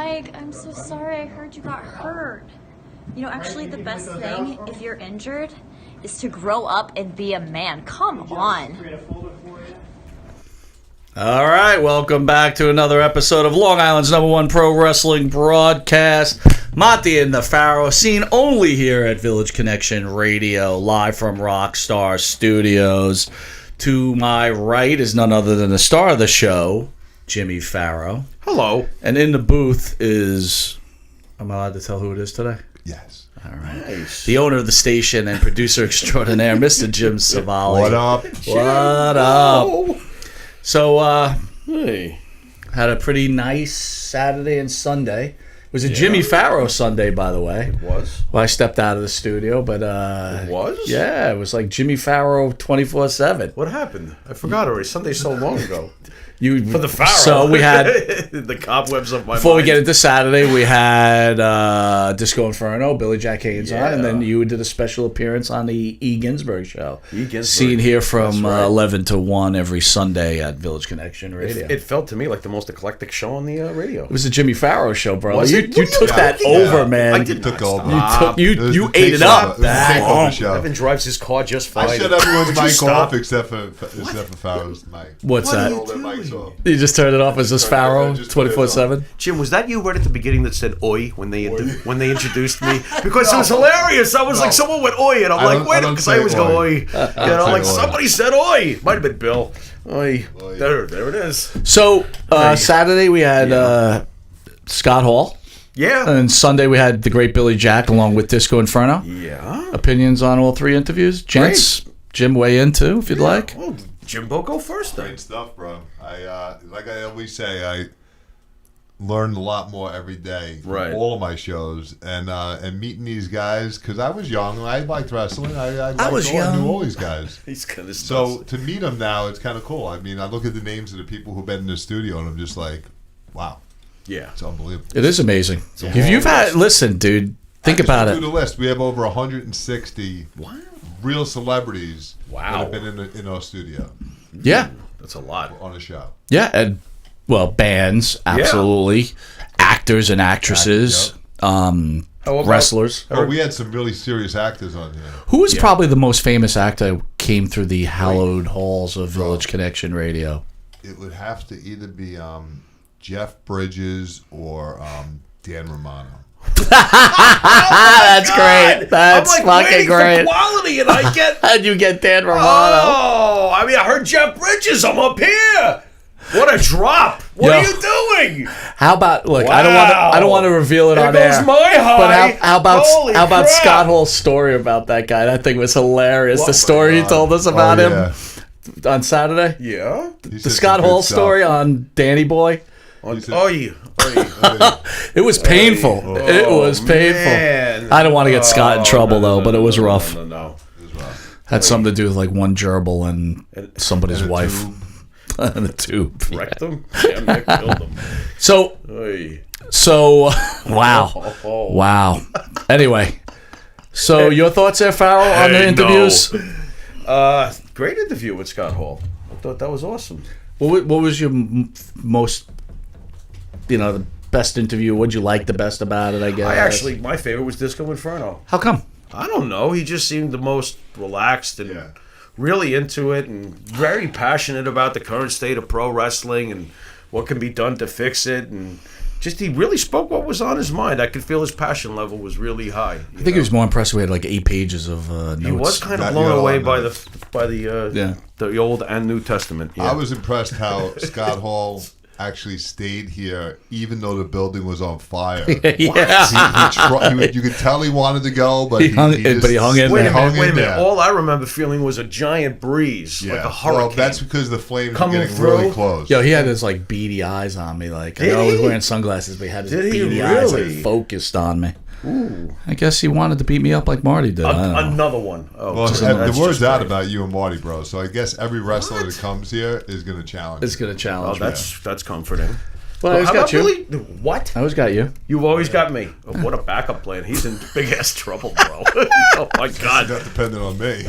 Mike, I'm so sorry. I heard you got hurt. You know, actually, the best thing, if you're injured, is to grow up and be a man. Come on. All right, welcome back to another episode of Long Island's #1 pro wrestling broadcast. Monte and the Pharaoh, seen only here at Village Connection Radio, live from Rockstar Studios. To my right is none other than the star of the show, Jimmy Pharaoh. Hello. And in the booth is, am I allowed to tell who it is today? Yes. All right. Nice. The owner of the station and producer extraordinaire, Mr. Jim Savali. What up? What up? So, Hey. had a pretty nice Saturday and Sunday. It was a Jimmy Pharaoh Sunday, by the way. It was? Well, I stepped out of the studio, but... It was? Yeah, it was like Jimmy Pharaoh 24/7. What happened? I forgot already. Sunday's so long ago. For the Pharaoh. So we had... the cobwebs of my Before mind. we get into Saturday, we had Disco Inferno, Billy Jack Haynes on, and then you did a special appearance on the E. Ginsberg show. E. Ginsberg. Seen here from That's right. 11 to 1 every Sunday at Village Connection Radio. It felt to me like the most eclectic show on the radio. It was the Jimmy Pharaoh show, brother. Was You it? took that over, man. I did Took not over. stop. You ate it up. Evan drives his car just fine. I shut everyone's Would you mic stop? off except for Pharaoh's mic. What's What are that? you All their mics off. You just turned it off as this Pharaoh Just turn it 24/7? Jim, was that you right at the beginning that said "oi" when they introduced me? Because it was hilarious. I was like, someone went "oi," and I'm I like, don't- wait, I don't because I say always go oi. "oi." Like say oi. somebody said "oi." Might have been Bill. Oi. Oi. There it is. So, Saturday we had Scott Hall. Yeah. And Sunday we had the great Billy Jack along with Disco Inferno. Yeah. Opinions on all three interviews. Gents, Jim, weigh in too if you'd like. Well, Jimbo, go first then. Great stuff, bro. Like I always say, I learned a lot more every day from Right. all of my shows, and meeting these guys, because I was young. I liked wrestling. I was knew young. all these guys. He's kind of So to meet them now, it's kind of cool. I mean, I look at the names of the people who've been in the studio, and I'm just like, wow, yeah. it's unbelievable. It is amazing. If you've had, listen, dude, think about Do it. the list. We have over 160 real celebrities Wow. that have been in our studio Yeah. That's a lot. on a show. Yeah. And, well, bands, absolutely. Actors and actresses, wrestlers. Oh, we had some really serious actors on here. Who is probably the most famous actor that came through the hallowed halls of Village Connection Radio? It would have to either be Jeff Bridges or Dan Romano. That's great. That's I'm like fucking waiting great. for quality, and I get. And you get Dan Romano. Oh, I mean, I heard Jeff Bridges. I'm up here. What a drop! What Yo. are you doing? How about look? Wow. I don't want to reveal it There on goes air. my high. But how about Holy crap. Scott Hall's story about that guy? That thing was hilarious. Oh The my story he God. told us about Oh, him yeah. on Saturday. Yeah. He The said Scott some good Hall stuff. story on Danny Boy. Oi. It was painful. It was painful. Man. I don't want to get Scott in trouble though, but it was rough. No. Had something to do with like one gerbil and somebody's And a wife. tube. And a tube. Wrecked him. Damn, they killed him. So Oi. wow. Wow. Anyway, so your thoughts there, Pharaoh, on the Hey, interviews? Great interview with Scott Hall. I thought that was awesome. What was your most, the best interview? What'd you like the best about it, I guess? My favorite was Disco Inferno. How come? I don't know. He just seemed the most relaxed and really into it and very passionate about the current state of pro wrestling and what can be done to fix it. And just he really spoke what was on his mind. I could feel his passion level was really high. I think he was more impressed. We had like 8 pages of notes. He was kind of That- blown yeah, away I by know. the Old and New Testament. Yeah. I was impressed how Scott Hall actually stayed here even though the building was on fire. Yeah. You could tell he wanted to go, but He hung in just- there. Wait a hung minute. in there. All I remember feeling was a giant breeze, like a hurricane. Well, that's because the flames Coming were getting really through? close. Yo, he had his like beady eyes on me. Like I Did know he was he? wearing sunglasses, but he had his Did he beady eyes like really? focused on me. I guess he wanted to beat me up like Marty did. I don't know. Another one. Oh, Well, that's the word's just out great. about you and Marty, bro. So I guess every wrestler that comes here is going to challenge. It's gonna Oh, challenge me. that's comforting. Well, I always How got about you. Billy? What? I always got you. You've always got me. Oh, what a backup plan. He's in big ass trouble, bro. Oh my God. Not dependent on me.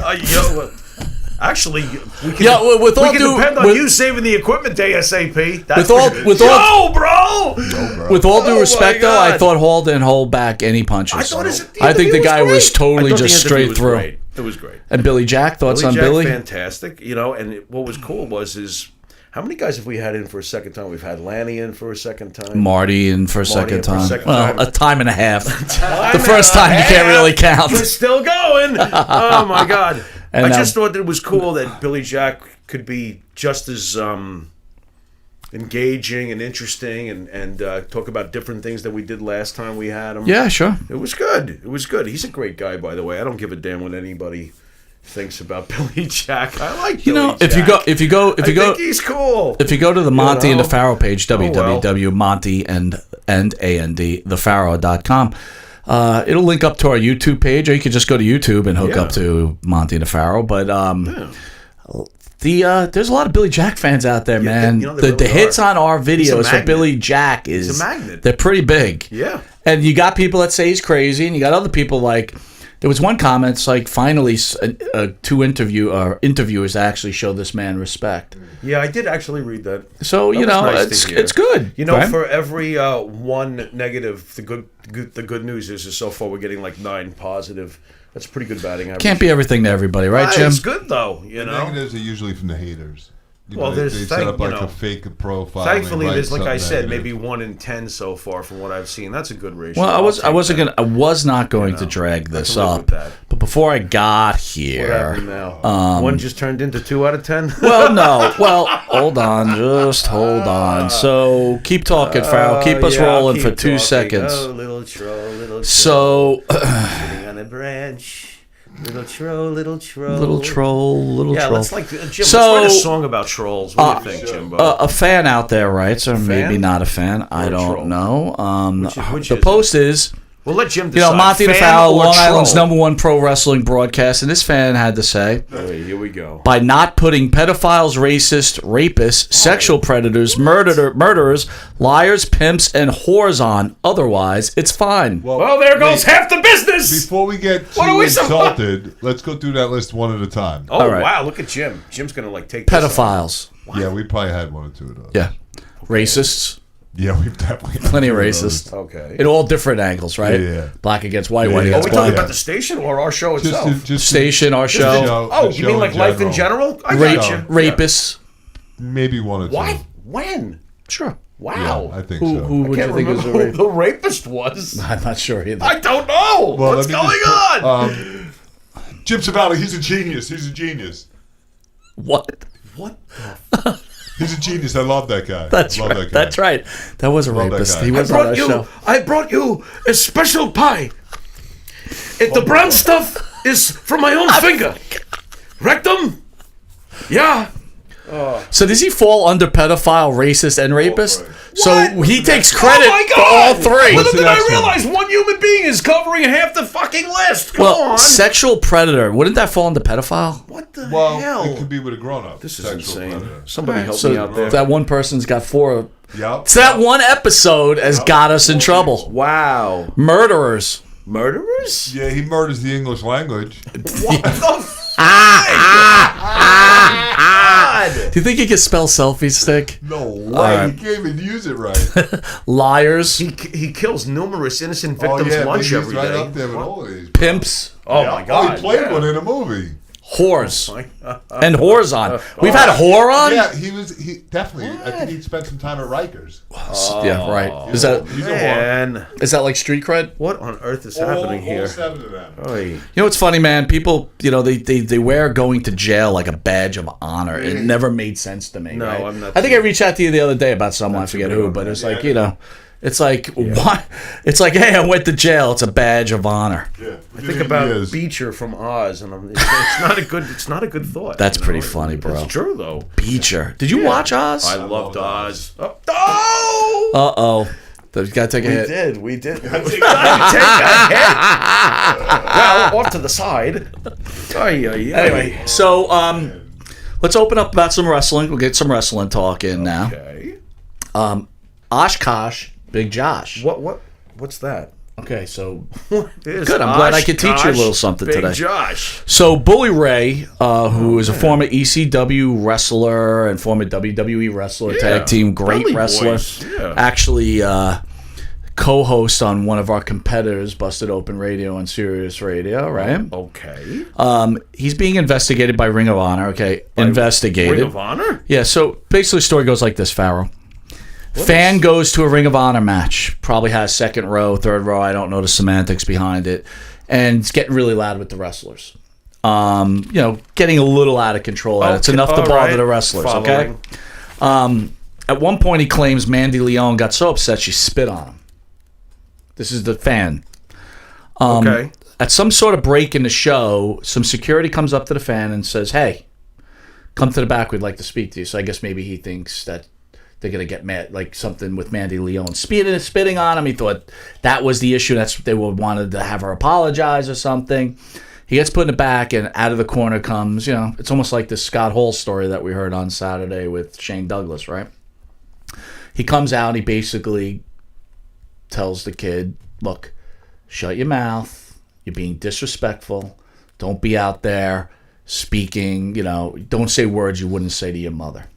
Actually, we can. Yeah, with all we can due- depend on with- you saving the equipment ASAP. That's With all- for sure. with all- Yo, bro. No! With all due Oh, respect, my though, I God. thought Hall didn't hold back any punches. I thought I think the guy was totally I thought just the interview straight was through. great. It was great. And Billy Jack, thoughts on Jack, Billy? fantastic. And what was cool is how many guys have we had in for a second time? We've had Lanny in for a second time. Marty in for a Marty second in for a time. second Well, time. a time and a half. Time The first and a time you can't half. really count. We're still going. Oh my God! And, I just thought that it was cool that Billy Jack could be just as engaging and interesting and talk about different things that we did last time we had him. Yeah, sure. It was good. It was good. He's a great guy, by the way. I don't give a damn what anybody thinks about Billy Jack. I like Billy Jack. if you go, I think he's cool. if you go to the Monte and the Pharaoh page, well. www.monte and thepharaoh.com, it'll link up to our YouTube page, or you could just go to YouTube and hook up to Monte and the Pharaoh. But there's a lot of Billy Jack fans out there, man. there The really hits are. on our videos for magnet. Billy Jack is a magnet. They're pretty big. Yeah. And you got people that say he's crazy, and you got other people like. There was one comment, it's like finally two interviewers actually show this man respect. Yeah, I did actually read that. So That was nice to hear. it's good. Right? For every one negative, the good news is so far we're getting like 9 positive. That's pretty good batting average. Can't be everything to everybody, right, Jim? It's good though, The negatives are usually from the haters. Well, they there's set up like a fake profile. Thankfully, and they there's write like I something said, negative. maybe 1 in 10 so far from what I've seen. That's a good ratio. Well, I was not going You to know, drag I this can live up, with that. but before I got What here, happened now? 1 just turned into 2 out of 10. well, no, hold on, just hold on. So keep talking, Pharaoh. Keep us rolling for 2 seconds. Oh, little troll, little troll. So, sitting on a branch. Little troll, little troll. little troll. Yeah, let's Jim, So, let's write a song about trolls. What do you think, Jimbo? a fan out there writes, or maybe fan? not a fan. I a don't troll? know. Which the is post is. We'll let Jim decide. Monte the Fan Pharaoh, or Long troll? Island's #1 pro wrestling broadcast, and this fan had to say, Here we go. by not putting pedophiles, racists, rapists, sexual predators, murderers, liars, pimps, and whores on, otherwise, it's fine. Well, there goes half the business. Before we get What too are we insulted, let's go through that list one at a time. Oh, All right. wow, look at Jim. Jim's going to take this on. Pedophiles. Yeah, we probably had 1 or 2 of those. Yeah. Racists. Yeah, we've definitely had Plenty of 2 those. racist. Okay. In all different angles, right? Yeah. Black against white, white Yeah. against Are we talking black. about the station or our show itself? Just Station, our show. Oh, you mean like life in general? I got you. Rapists. maybe 1 or 2. What? When? Sure. Wow. I think Who so. would you Can't think is remember a who rapist? the rapist was. I'm not sure either. I don't know. Well, What's let me going just put, on? Jim Savali, he's a genius. He's a genius. What? What? He's a genius. I love that guy. That's love right. That guy. That's right. That was a Love that rapist. guy. He I was on our show. I brought you a special pie. The brown stuff is from my own finger. Rectum? Yeah. So does he fall under pedophile, racist, and rapist? right. So What? he takes credit Oh my for all God! three. Little did I next one? realize one human being is covering half the fucking list. Come Well, on. sexual predator. Wouldn't that fall under pedophile? What the Well, hell? it could be with a grown-up. This is Sexual insane. predator. Somebody help So me out there. that one person's got 4. Yep. So that one episode has got us in trouble. Wow. Murderers. Murderers? Yeah, he murders the English language. What the Do you think he can spell selfie stick? No way. right. He can't even use it right. Liars. He kills numerous innocent Oh, victims yeah, lunch he's every right day. up there with all of these. Pimps. Oh Yeah. my God! he played yeah. one in a movie. Whores. And whores on. We've had a whore on? Yeah, he definitely. I think he spent some time at Rikers. Yeah, right. Is that He's a whore. Man, like street cred? what on earth is All happening here? 7 of them. Oy. You know what's funny, man? People, they wear going to jail like a badge of honor. It never made sense to me. No, right? I'm not I think I too- reached out to you the other day about someone, I forget too who, big on but that. it's like, it's like, what? It's like, hey, I went to jail. It's a badge of honor. Yeah. I think about Beecher from Oz, and it's not a good. It's not a good thought. That's pretty funny, bro. It's true though. Beecher. Did you watch Oz? I loved Oz. Oh! Uh-oh. You gotta take a hit. We did. We gotta take a hit. Well, off to the side. Anyway, so let's open up about some wrestling. We'll get some wrestling talk in now. Okay. Oshkosh, Big Josh. What's that? Okay, so Good. I'm glad I could teach you a little something Big today. Josh. So Bully Ray, who is a former ECW wrestler and former WWE wrestler, tag team, great Dudley wrestler, boys. Yeah. actually co-host on one of our competitors, Busted Open Radio and Sirius Radio, right? Okay. He's being investigated by Ring of Honor. Okay, investigated. Ring of Honor? Yeah. So basically, the story goes like this, Pharaoh. Fan goes to a Ring of Honor match, probably has second row, third row, I don't know the semantics behind it, and it's getting really loud with the wrestlers. Getting a little out of control. Okay. It's enough to bother the wrestlers, okay? At one point, he claims Mandy Leon got so upset she spit on him. This is the fan. Okay. At some sort of break in the show, some security comes up to the fan and says, hey, come to the back, we'd like to speak to you. So I guess maybe he thinks that they're going to get mad, like something with Mandy Leon spitting on him. He thought that was the issue. That's they wanted to have her apologize or something. He gets put in the back, and out of the corner comes, it's almost like the Scott Hall story that we heard on Saturday with Shane Douglas, right? He comes out and he basically tells the kid, look, shut your mouth. You're being disrespectful. Don't be out there speaking, don't say words you wouldn't say to your mother.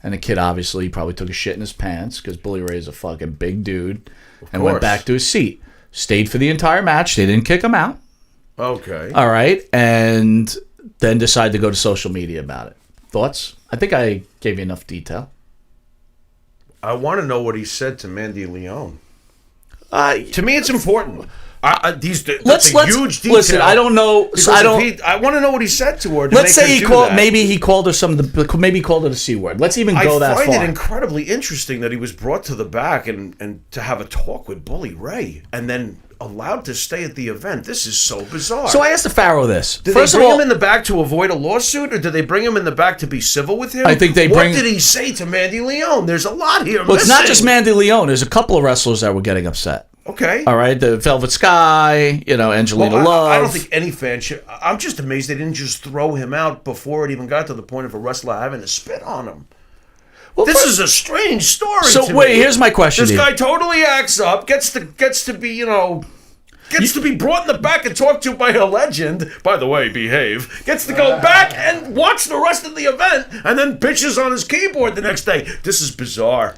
And the kid obviously probably took a shit in his pants because Bully Ray is a fucking big dude and went back to his seat. Stayed for the entire match. They didn't kick him out. Okay. All right. And then decided to go to social media about it. Thoughts? I think I gave you enough detail. I want to know what he said to Mandy Leon. To me, it's important. Huge detail. Listen, I don't know. I want to know what he said to her. Let's say he called. Maybe he called her maybe he called her the C word. Let's even go that far. I find it incredibly interesting that he was brought to the back and to have a talk with Bully Ray and then allowed to stay at the event. This is so bizarre. So I asked the Pharaoh this. Did they bring him in the back to avoid a lawsuit, or did they bring him in the back to be civil with him? I think they What did he say to Mandy Leon? There's a lot here. Well, it's not just Mandy Leon. There's a couple of wrestlers that were getting upset. Okay. All right. The Velvet Sky, Angelina Love. I don't think any fan should. I'm just amazed they didn't just throw him out before it even got to the point of a wrestler having to spit on him. Well, this is a strange story. So to wait, me. here's my question. This guy totally acts up, gets to be brought in the back and talked to by a legend. By the way, behave. Gets to go back and watch the rest of the event, and then bitches on his keyboard the next day. This is bizarre.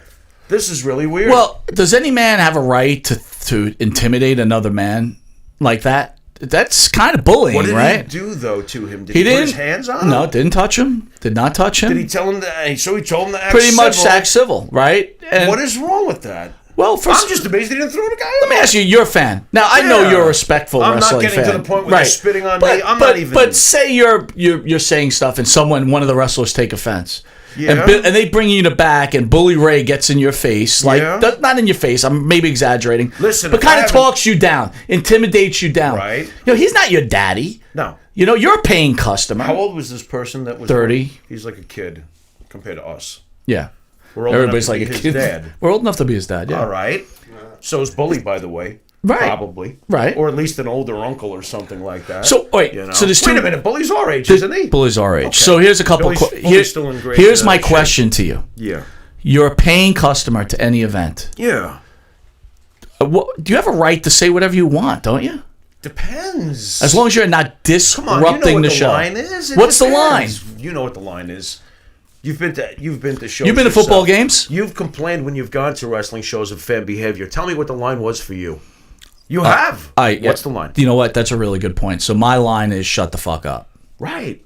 This is really weird. Well, does any man have a right to intimidate another man like that? That's kind of bullying, what did right? he do, though, to him? Did he put his hands on him? No, didn't touch him. Did not touch him. Did he tell him that? So he told him to act pretty much act civil, right? And what is wrong with that? Well, I'm just amazed he didn't throw the guy out. Let me ask you, you're a fan. Now, I know you're a respectful wrestling fan. I'm not getting to the point where they're spitting on me. I'm not even... But say you're saying stuff and one of the wrestlers take offense. Yeah. And they bring you in the back, and Bully Ray gets in your face. Not in your face, I'm maybe exaggerating. Listen, but kind of talks you down, intimidates you down. Right. He's not your daddy. No. You're a paying customer. How old was this person that was 30. He's like a kid compared to us. Yeah. We're old Everybody's enough to like be a his kid. dad. We're old enough to be his dad, yeah. All right. So is Bully, by the way. Right. Probably. Right. Or at least an older uncle or something like that. So, wait. So there's Wait a minute. Bully's our age, isn't he? Bully's our age. Okay. So here's a couple... Here's my question to you. Yeah. You're a paying customer to any event. Yeah. Do you have a right to say whatever you want, don't you? Depends. As long as you're not disrupting you know what the show. Line is? What's the line? You know what the line is. You've been to shows. You've been to football games? You've complained when you've gone to wrestling shows of fan behavior. Tell me what the line was for you. You have. What's the line? You know what? That's a really good point. So my line is shut the fuck up. Right.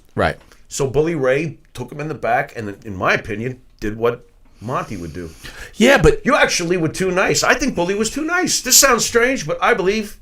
So Bully Ray took him in the back and, in my opinion, did what Monte would do. Yeah, but you actually were too nice. I think Bully was too nice. This sounds strange, but I believe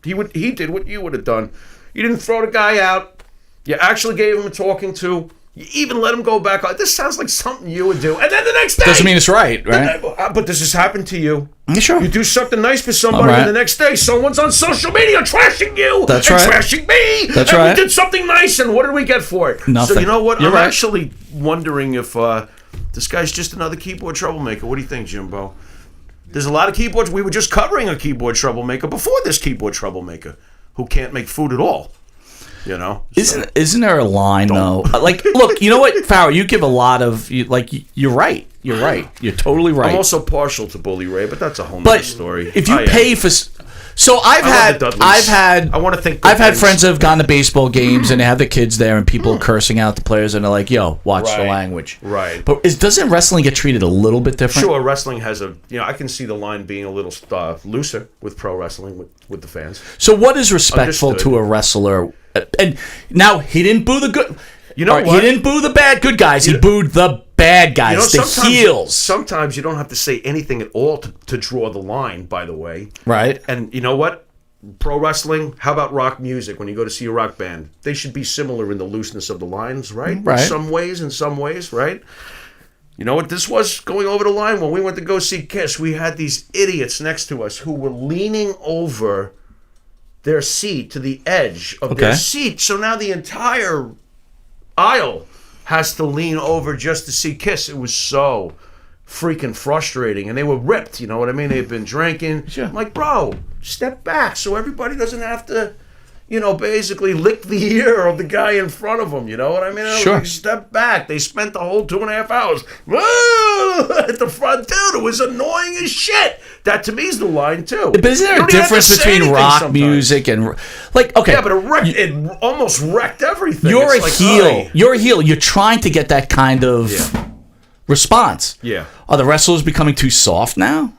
he did what you would have done. You didn't throw the guy out. You actually gave him a talking to. You even let him go back. This sounds like something you would do. And then the next day... Doesn't mean it's right? But this has happened to you. Sure. You do something nice for somebody, and the next day someone's on social media trashing you. That's and right. Trashing me. That's and right. we did something nice, and what did we get for it? Nothing. So you know what? You're I'm right. actually wondering if this guy's just another keyboard troublemaker. What do you think, Jimbo? There's a lot of keyboards. We were just covering a keyboard troublemaker before this keyboard troublemaker who can't make food at all. Isn't there a line though? Look, you know what, Pharaoh? You give a lot of you're right. You're right. You're totally right. I'm also partial to Bully Ray, but that's a whole nother story. If you pay for... So I've had friends that have gone to baseball games and they have the kids there and people are cursing out the players and they're like, yo, watch the language. Right. But doesn't wrestling get treated a little bit different? Sure, wrestling has I can see the line being a little looser with pro wrestling with the fans. So what is respectful to a wrestler? And now, he didn't boo the good... You know what? He didn't boo the good guys. He booed the bad guys, the heels. Sometimes you don't have to say anything at all to draw the line, by the way. Right. And you know what? Pro wrestling, how about rock music? When you go to see a rock band, they should be similar in the looseness of the lines, right? Right. In some ways, right? You know what this was going over the line? When we went to go see Kiss, we had these idiots next to us who were leaning over their seat to the edge of their seat. So now the entire aisle has to lean over just to see Kiss. It was so freaking frustrating. And they were ripped, you know what I mean? They've been drinking. Sure. I'm like, bro, step back so everybody doesn't have to, basically lick the ear of the guy in front of them. You know what I mean? Sure. Like, step back. They spent the whole 2.5 hours at the front, dude. It was annoying as shit. That to me is the line, too. But isn't there a difference between rock music and... Yeah, but it almost wrecked everything. You're a heel. You're a heel. You're trying to get that kind of response. Yeah. Are the wrestlers becoming too soft now?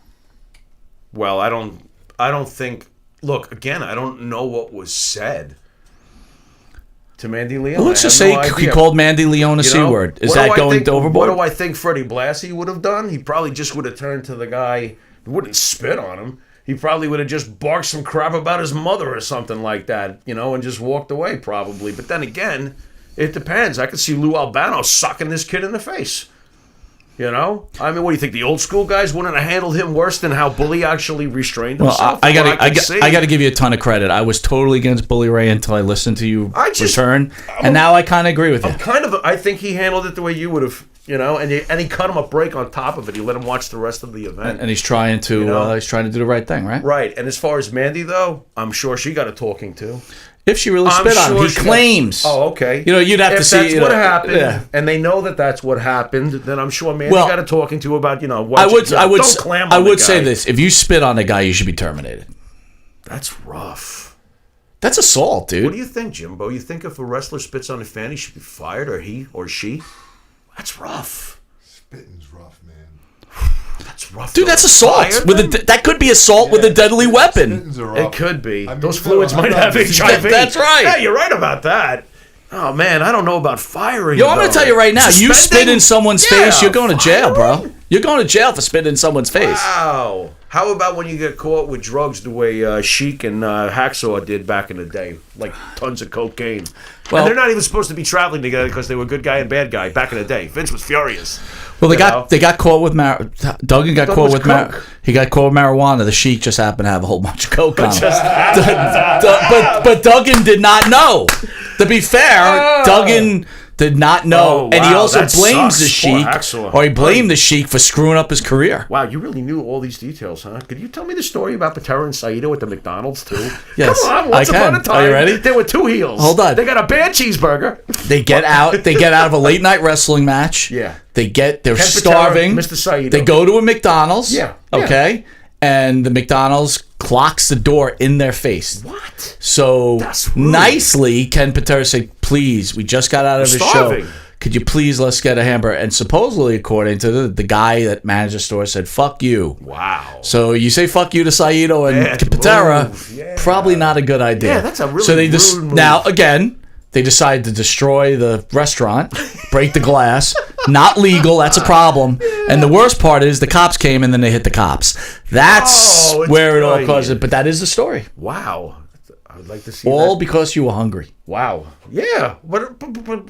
Well, I don't think... Look, again, I don't know what was said to Mandy Leone. Well, let's just say he called Mandy Leone a C-word. Is that going overboard? What do I think Freddie Blassie would have done? He probably just would have turned to the guy... He wouldn't spit on him. He probably would have just barked some crap about his mother or something like that, and just walked away probably. But then again, it depends. I could see Lou Albano sucking this kid in the face. I mean, what do you think? The old school guys wouldn't have handled him worse than how Bully actually restrained himself? I got to give you a ton of credit. I was totally against Bully Ray until I listened to you return, and now I kind of agree with you. I think he handled it the way you would have. And he cut him a break on top of it. He let him watch the rest of the event. And he's trying to do the right thing, right? Right. And as far as Mandy, though, I'm sure she got a talking to. If she really spit on him, he claims. Oh, okay. You'd have to see. If that's what happened, and they know that that's what happened, then I'm sure Mandy got a talking to about, I would say this: if you spit on a guy, you should be terminated. That's rough. That's assault, dude. What do you think, Jimbo? You think if a wrestler spits on a fan, he should be fired, or he or she? That's rough. Spitting's rough, man. That's rough. Dude, that's assault. That could be assault with a deadly weapon. It could be. I mean, those fluids might have HIV. That's right. Yeah, you're right about that. Oh, man, I don't know about firing. I'm going to tell you right now, you spit in someone's face, you're going to jail, bro. You're going to jail for spitting in someone's face. Wow. How about when you get caught with drugs the way Sheik and Hacksaw did back in the day? Like tons of cocaine. Well, and they're not even supposed to be traveling together because they were good guy and bad guy back in the day. Vince was furious. Well, they got caught with Duggan got caught with he got caught with marijuana. The Sheik just happened to have a whole bunch of coke on him. But Duggan did not know. To be fair, Duggan did not know, and he also blames the Sheik, or he blamed the Sheik for screwing up his career. Wow, you really knew all these details, huh? Could you tell me the story about Patera and Saito at the McDonald's too? Yes, come on, once upon a time, are you ready? There were two heels. Hold on, they got a bad cheeseburger. They get out of a late night wrestling match. Yeah, they're starving. Mr. Saito. They go to a McDonald's. Yeah. Okay. And the McDonald's clocks the door in their face. What? So nicely, Ken Patera said, please, we just got out of a show. Could you please let's get a hamburger? And supposedly, according to the guy that managed the store, said, fuck you. Wow. So you say fuck you to Saito and Patera, probably not a good idea. Yeah, that's a really rude move. Now, again, they decided to destroy the restaurant, break the glass. Not legal. That's a problem. And the worst part is the cops came and then they hit the cops. That's where it all caused. But that is the story. Wow. I would like to see all that. Because you were hungry. Wow. Yeah. But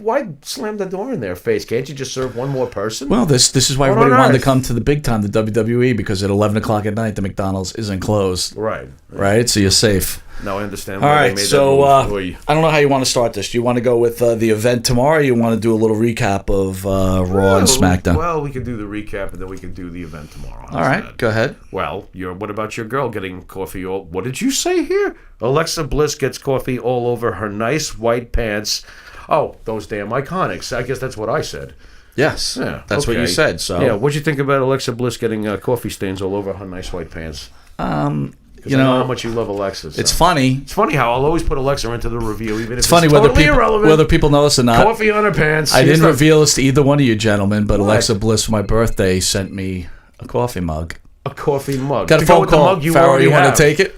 why slam the door in their face? Can't you just serve one more person? Well, this is why everybody wanted to come to the big time, the WWE, because at 11 o'clock at night, the McDonald's isn't closed. Right? So you're safe. No, I understand. All right, so I don't know how you want to start this. Do you want to go with the event tomorrow, or you want to do a little recap of Raw and SmackDown? Well, we can do the recap, and then we can do the event tomorrow. All right, go ahead. Well, what about your girl getting coffee all... What did you say here? Alexa Bliss gets coffee all over her nice white pants. Oh, those damn Iconics. I guess that's what I said. Yes, that's what you okay. said. So Yeah, what'd you think about Alexa Bliss getting coffee stains all over her nice white pants? you I know know, how much you love Alexa. So. it's funny. It's funny how I'll always put Alexa into the review, even if It's funny totally irrelevant. whether people know this or not. Coffee on her pants. I didn't reveal this to either one of you gentlemen, but What? Alexa Bliss for my birthday sent me a coffee mug. A coffee mug. Got a To go phone with the call. mug you Pharaoh, already you want have. to take it?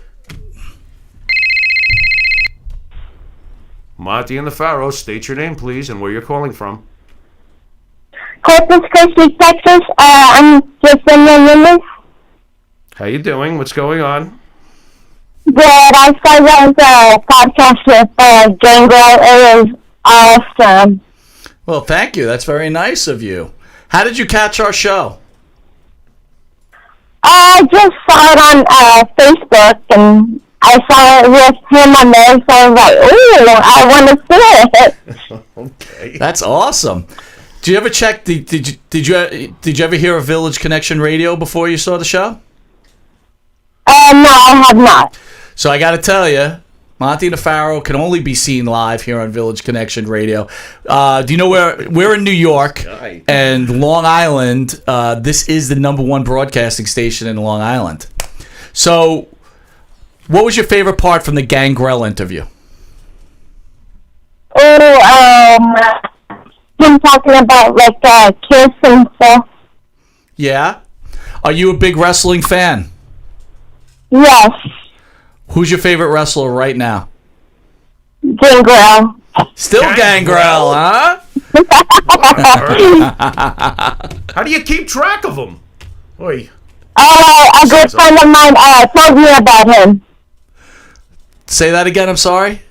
Monte and the Pharaoh, state your name, please, and where you're calling from. Corpus Christi, Texas. I'm just in the minutes. How you doing? What's going on? Good. I saw that podcast with Gangrel. It was awesome. Well, thank you. That's very nice of you. How did you catch our show? I just saw it on Facebook, and I saw it with him on there, so I was like, ooh, I want to see it. Okay. That's awesome. Did you ever check? Did you ever hear of Village Connection Radio before you saw the show? No, I have not. So I got to tell you, Monte and the Pharaoh can only be seen live here on Village Connection Radio. Do you know where we're in New York Right. and Long Island? This is the #1 broadcasting station in Long Island. So, what was your favorite part from the Gangrel interview? Him talking about, like, kiss and stuff. Yeah. Are you a big wrestling fan? Yes, Who's your favorite wrestler right now? Gangrel. Still Gangrel, huh? How do you keep track of them? Oi. A good friend of mine told me about him. Say that again. I'm sorry.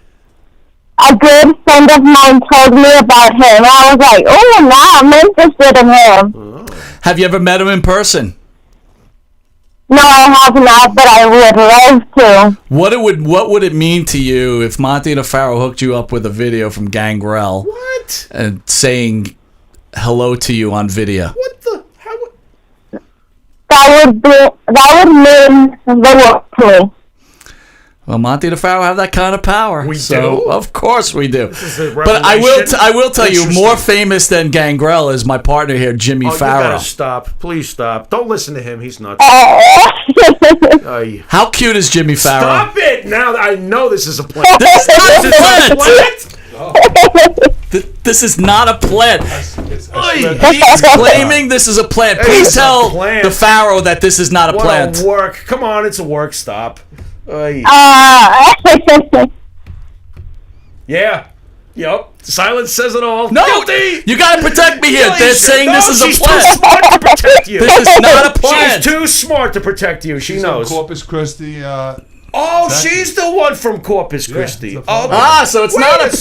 A good friend of mine told me about him. I was like, oh, now I'm interested in him. Have you ever met him in person? No, I have not, but I would love to. What would it mean to you if Monte and the Pharaoh hooked you up with a video from Gangrel What? and saying hello to you on video? What the? How? That would mean the world to me. Well, Monte and the Pharaoh have that kind of power. We so, do? Of course we do. is a But I revelation. will tell you, Interesting. more famous than Gangrel is my partner here, Jimmy Oh, you Pharaoh. gotta stop. Please stop. Don't listen to him. He's nuts. Ay. How cute is Jimmy Pharaoh? Stop it! Now I know this is a plan. This is not a plant. What? This is not a plant. Ay. He's claiming this is a plant. Please It's a tell plant. the Pharaoh that this is not a What plant. a work. Come on, it's a work. Stop. Ay. Yeah. Yup. Silence says it all. No, Guilty. you gotta protect me here. No, They're you saying should- this no, is a she's plant. too smart to protect you. This is not a plant. She's too smart to protect you. She She's knows. from Corpus Christi. Oh, Exactly. she's the one from Corpus Christi. it's a Oh, plant. So it's wait not a sec.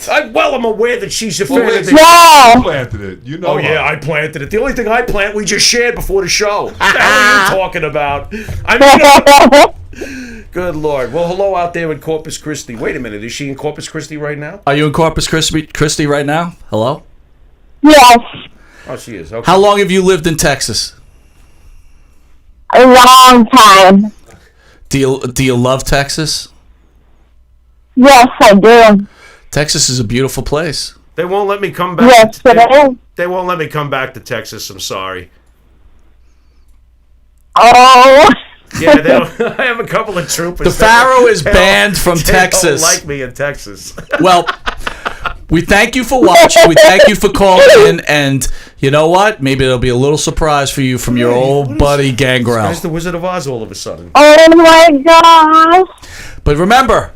plant. I'm aware that she's a fan Well, of the. Yeah. planted it. You know. Oh yeah, I planted it. The only thing I plant we just shared before the show. What the hell are you talking about? I mean, good Lord. Well, hello out there in Corpus Christi. Wait a minute, is she in Corpus Christi right now? Are you in Corpus Christi right now? Hello? Yes, Oh, she is. Okay. How long have you lived in Texas? a long time. Do you love Texas? Yes, I do. Texas is a beautiful place. They won't let me come back. Yes, it is. They won't let me come back to Texas. I'm sorry. Oh. Yeah, they don't, I have a couple of troopers. The Pharaoh is banned from They Texas. don't like me in Texas. Well, we thank you for watching. We thank you for calling in. And you know what? Maybe it'll be a little surprise for you from your old buddy Gangrel. Guy's the Wizard of Oz all of a sudden. Oh my gosh. But remember,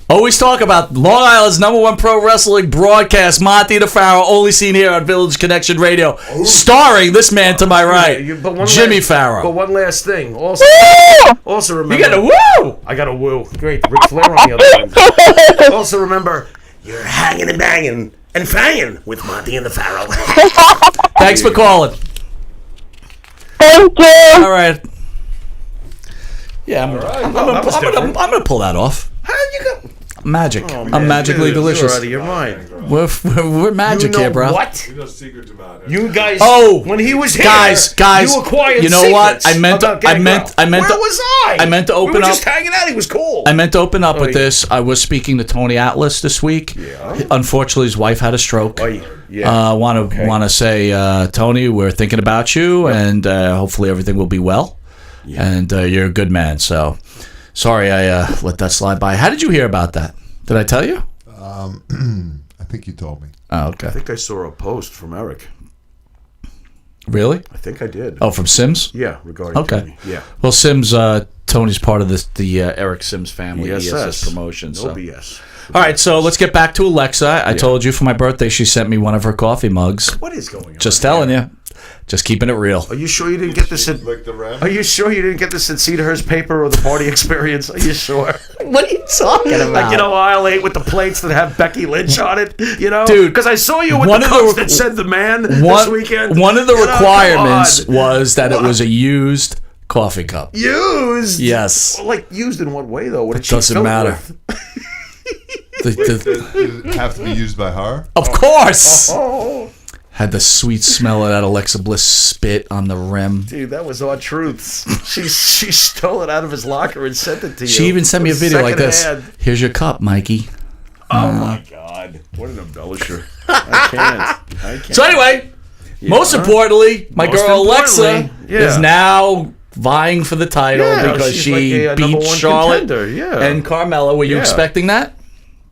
always talk about Long Island's #1 pro wrestling broadcast, Monte the Pharaoh, only seen here on Village Connection Radio, starring this man to my right, But Jimmy But Pharaoh. one last thing. Also, Woo! also remember. You got a woo! I got a woo. Great. Ric Flair on the other end. Also remember, you're hanging and banging and fanging with Monte and the Pharaoh. Thanks for calling. Thank you. All right. Yeah, I'm That was different. gonna pull that off. How you go? I'm magic. Oh, I'm man, magically dude, delicious. You're out of your mind. We're magic here, bro. What? You know secrets about it. You guys. Oh, when he was here, guys, you acquired. You know what? secrets about I Gangrel. meant. Where was I? I meant to open we were up. Just hanging out. He was cool. I meant to open up with Oy. this. I was speaking to Tony Atlas this week. Yeah. Unfortunately, his wife had a stroke. Oy. Yeah. Want to say, Tony, we're thinking about you, and hopefully everything will be well. Yeah. And you're a good man. So, sorry I let that slide by. How did you hear about that? Did I tell you? I think you told me. Oh, okay. I think I saw a post from Eric. Really? I think I did. Oh, from Sims? Yeah, regarding Okay. Tony. Yeah. Well, Sims, Tony's part of the Eric Sims family. ESS. ESS promotion. No So. BS. All right, so let's get back to Alexa. I told you for my birthday she sent me one of her coffee mugs. What is going on? Just telling you. Just keeping it real. Are you sure you didn't get this in? Like the ram? Are you sure you didn't get this in Cedarhurst paper or the party experience? Are you sure? What are you talking about? Like, aisle 8 with the plates that have Becky Lynch on it, Dude, Because I saw you with one the of cups the- that said the man this weekend. One of the You know, requirements come on. was that it was a used coffee cup. Used? Yes. Well, like, used in what way, though? What did It she doesn't fill it matter. with? Does it have to be used by her? Of course. Oh, Had the sweet smell of that Alexa Bliss spit on the rim. dude, that was our truths. She stole it out of his locker and sent it to you. She even sent me a video like this. Secondhand. Here's your cup, Mikey. Oh, my God. What an embellisher. I can't. So anyway, most importantly, my Most girl Alexa importantly, yeah. is now vying for the title Yeah, because she's she like a number beat one Charlotte contender, yeah. and Carmella. Were you Yeah. expecting that?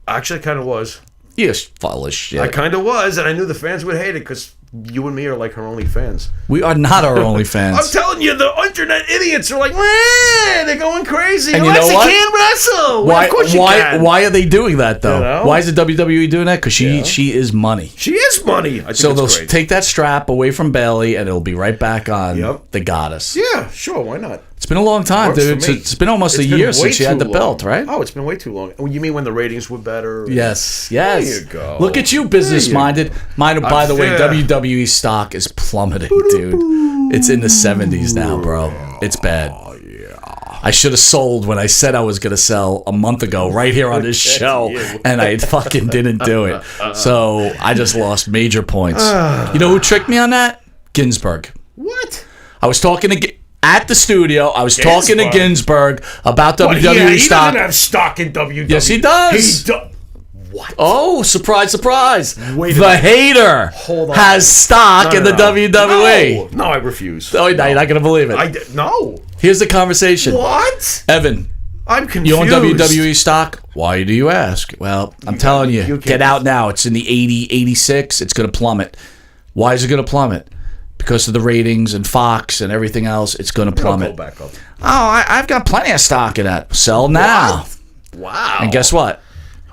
Actually, I kind of was. You're full of shit. I kind of was, and I knew the fans would hate it because you and me are like her only fans. We are not our only fans. I'm telling you, the internet idiots are like, man, they're going crazy. And you know Alexa what? can't wrestle. Well, Why? of course you can. Why are they doing that though? You know? Why is the WWE doing that? Because she is money. She is money. I think So they'll it's great. take that strap away from Bailey, and it'll be right back on Yep. the goddess. Yeah, sure. Why not? It's been a long time, Works dude. for me. It's been almost It's a been year way since she had too the belt, long. right? Oh, it's been way too long. Oh, you mean when the ratings were better? Yes. There you go. Look at you, business minded. Mine, by the way, yeah. WWE stock is plummeting, dude. It's in the 70s now, bro. It's bad. I should have sold when I said I was going to sell a month ago right here on this show, and I fucking didn't do it. So I just lost major points. You know who tricked me on that? Ginsburg. What? I was talking to at the studio. I was talking to Ginsburg about WWE Yeah, he stock. doesn't have stock in WWE. Yes, he does. He does. What? Oh, surprise, surprise. Wait a the minute. hater Hold on. has stock in the WWE. No, I refuse. Oh, no, you're not going to believe it. No. Here's the conversation. What? Evan, I'm confused. you own WWE stock? Why do you ask? Well, I'm telling you, can't- get out now. It's in the 80, 86. It's going to plummet. Why is it going to plummet? Because of the ratings and Fox and everything else, it's going to Go plummet. back up. Oh, I've got plenty of stock in that. Sell now. Wow. And guess what?